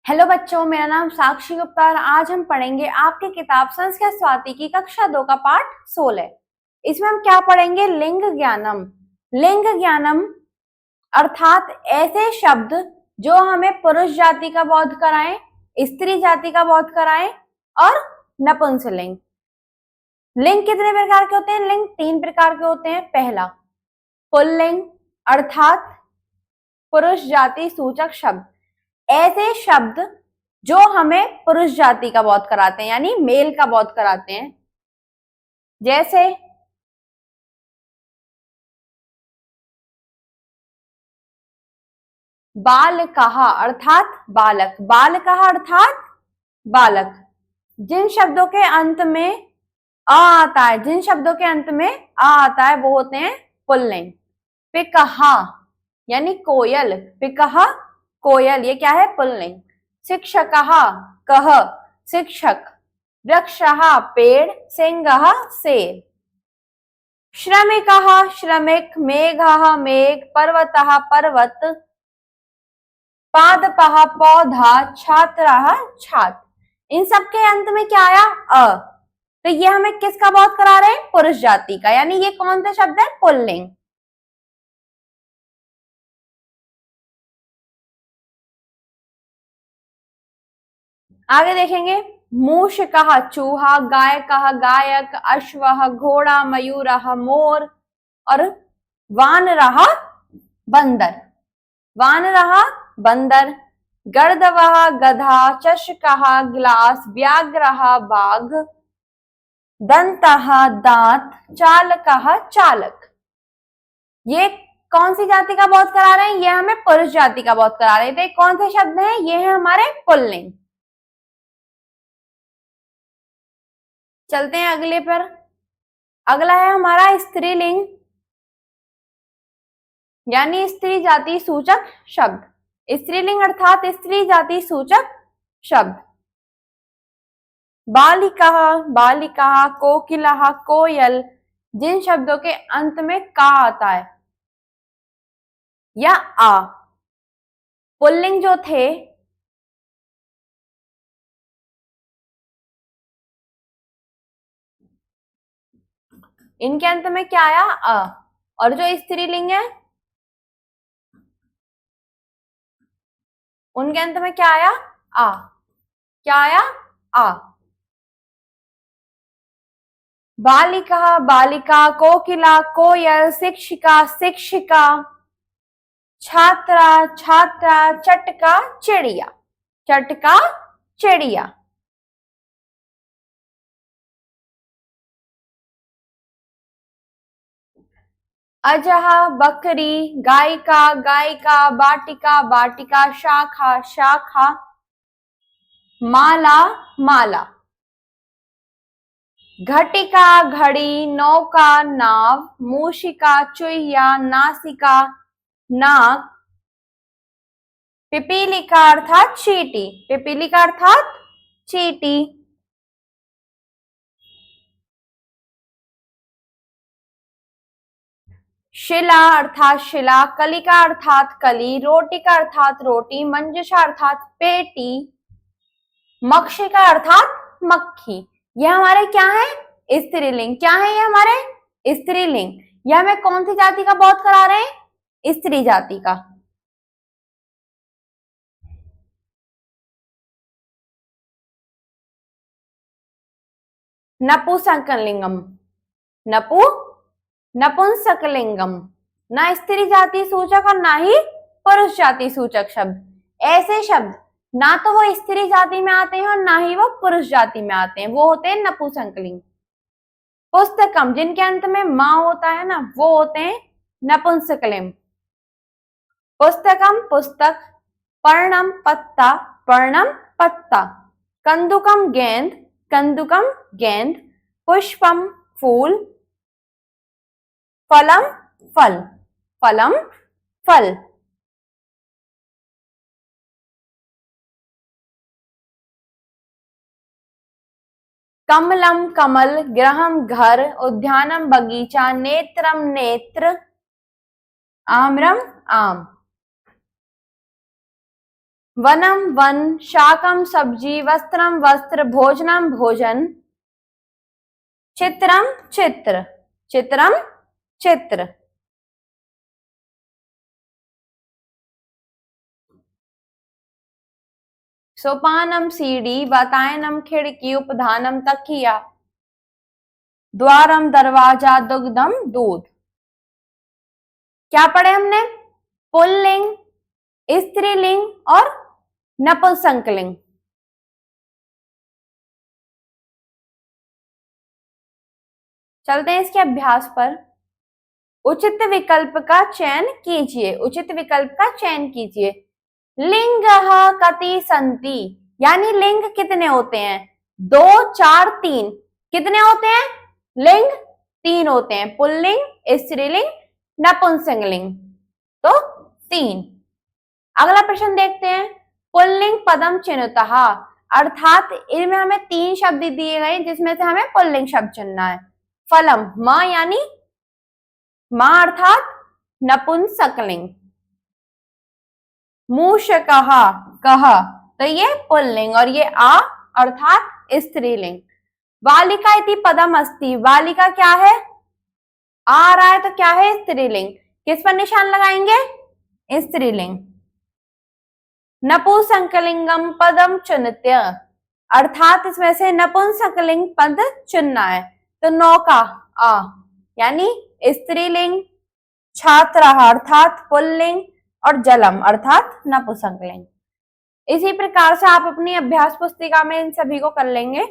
Hello बच्चों, मेरा नाम साक्षी गुप्ता और आज हम पढ़ेंगे आपकी किताब संस्कृत स्वाति की कक्षा 2 का पाठ 16। इसमें हम क्या पढ़ेंगे? लिंग ज्ञानम। लिंग ज्ञानम अर्थात ऐसे शब्द जो हमें पुरुष जाति का बोध कराएं, स्त्री जाति का बोध कराएं और नपुंसकलिंग। लिंग कितने प्रकार के होते हैं? लिंग 3 प्रकार के होते हैं। पहला पुल्लिंग अर्थात पुरुष जाति सूचक शब्द, ऐसे शब्द जो हमें पुरुष जाति का बोध कराते हैं यानी मेल का बोध कराते हैं। जैसे बाल कहा अर्थात बालक, बाल कहा अर्थात बालक। जिन शब्दों के अंत में आ आता है, जिन शब्दों के अंत में आ आता है वो होते हैं पुल्लिंग। पिकहा यानी कोयल, पिकहा कोयल, ये क्या है? पुल्लिंग। शिक्षकः कह शिक्षक, वृक्षः पेड़, सिंहः शेर। श्रमिकः श्रमिक, मेघः मेघ, पर्वतः पर्वत, पादपः पौधा, छात्रः छात्र। इन सब के अंत में क्या आया? अ। तो ये हमें किसका बोध करा रहे हैं? पुरुष जाति का। यानी ये कौन सा शब्द है? पुल्लिंग। आगे देखेंगे। मूषकः चूहा, गायकः गायक, अश्वः घोड़ा, मयूरः मोर और वानरः बंदर, वानरः बंदर। गर्दभः गधा, चषकः गिलास, व्याघ्रः बाघ, दंतः दांत, चालकः चालक। ये कौन सी जाति का बोध करा रहे हैं? ये हमें पुरुष जाति का बोध करा रहे थे। कौन से शब्द हैं? ये है हमारे पुल्लिंग। चलते हैं अगले पर। अगला है हमारा स्त्रीलिंग यानी स्त्री जाति सूचक शब्द। स्त्रीलिंग अर्थात स्त्री जाति सूचक शब्द। बालिका, बालिका, कोकिला, कोयल। जिन शब्दों के अंत में का आता है या आ। पुल्लिंग जो थे इनके अंत में क्या आया? अ। और जो स्त्रीलिंग है उनके अंत में क्या आया? आ। क्या आया? आ। बालिका, बालिका, कोकिला, कोयल, शिक्षिका, शिक्षिका, छात्रा, छात्रा, चटका, चिड़िया, चटका, चिड़िया। अजह बकरी, गायिका, गायिका, बाटिका, बाटिका, शाखा, शाखा, माला, माला। घटिका, घड़ी, नौका, नाव, मूषिका, चुहिया, नासिका, नाक। पिपीलिका अर्थात चींटी, पिपीलिका अर्थात चींटी। शिला अर्थात शिला, कलिका अर्थात कली, रोटिका अर्थात रोटी, मंजुषा अर्थात पेटी, मक्षिका अर्थात मक्खी। ये हमारे क्या है? स्त्रीलिंग। क्या है ये हमारे? स्त्रीलिंग। ये हमें कौन सी जाति का बोध करा रहे हैं? स्त्री जाति का। नपुंसकलिंगम, नपु नपुंसकलिंगम, ना स्त्री जाति सूचक और ना ही पुरुष जाति सूचक शब्द। ऐसे शब्द ना तो वो स्त्री जाति में आते हैं और ना ही वो पुरुष जाति में आते हैं, वो होते हैं नपुंसकलिंग। पुस्तकम, जिनके अंत में मां होता है ना, वो होते हैं नपुंसकलिंग। पुस्तकम पुस्तक, पर्णम पत्ता, पर्णम पत्ता। कंदुकम गेंद, कंदुकम गेंद। पुष्पम फूल, फलम फल, फलम फल। कमलम कमल, गृहम घर, उद्यानम बगीचा, नेत्रम नेत्र, आम्रम आम। वनम वन, शाकम सब्जी, वस्त्रम वस्त्र, भोजनम भोजन, चित्रम चित्र, चित्रम चित्र। सोपानम सीढ़ी, वातायनम खिड़की, उपधानम तकिया, द्वारम दरवाजा, दुग्धम दूध। क्या पढ़े हमने? पुल्लिंग, स्त्रीलिंग और नपुंसकलिंग। चलते हैं इसके अभ्यास पर। उचित विकल्प का चयन कीजिए, उचित विकल्प का चयन कीजिए। लिंगः कति सन्ति, यानी लिंग कितने होते हैं? 2, 4, 3। कितने होते हैं? लिंग 3 होते हैं, पुल्लिंग, स्त्रीलिंग, नपुंसकलिंग, तो 3। अगला प्रश्न देखते हैं। पुल्लिंग पदम चिनुतः, अर्थात इनमें हमें 3 शब्द दिए गए जिसमें से हमें पुल्लिंग शब्द चुनना है। फलम, म यानी मां अर्थात नपुंसकलिंग। मूषकः, कह, तो ये पुल्लिंग और ये आ अर्थात स्त्रीलिंग। बालिका इति पदम अस्ति, बालिका क्या है? आ रहा है तो क्या है? स्त्रीलिंग। किस पर निशान लगाएंगे? स्त्रीलिंग। नपुंसकलिंगम पदम चुनत्य, अर्थात इसमें से नपुंसकलिंग पद चुनना है, तो नौका आ यानी स्त्रीलिंग, छात्रः अर्थात पुल्लिंग और जलम अर्थात नपुंसकलिंग। इसी प्रकार से आप अपनी अभ्यास पुस्तिका में इन सभी को कर लेंगे।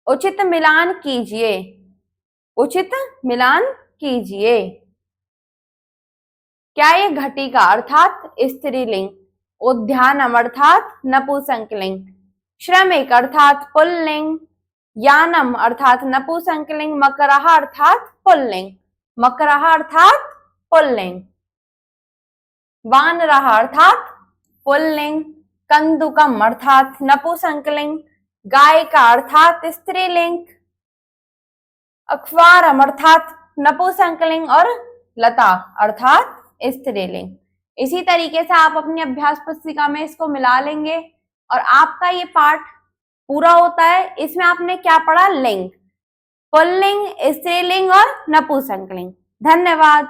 उचित मिलान कीजिए, उचित मिलान कीजिए। क्या ये घटिका अर्थात स्त्रीलिंग, उद्यानम अर्थात नपुंसकलिंग, श्रमिक अर्थात पुल्लिंग, यानम अर्थात नपुंसकलिंग, मकरः अर्थात पुल्लिंग, मकरः अर्थात पुल्लिंग, वानरः अर्थात पुल्लिंग, कंदुकम अर्थात नपुंसकलिंग, गायिका अर्थात स्त्रीलिंग, अखबारम अर्थात नपुंसकलिंग और लता अर्थात स्त्रीलिंग। इसी तरीके से आप अपनी अभ्यास पुस्तिका में इसको मिला लेंगे और आपका ये पाठ पूरा होता है। इसमें आपने क्या पढ़ा? लिंग, पुल्लिंग, स्त्रीलिंग और नपुंसकलिंग। धन्यवाद।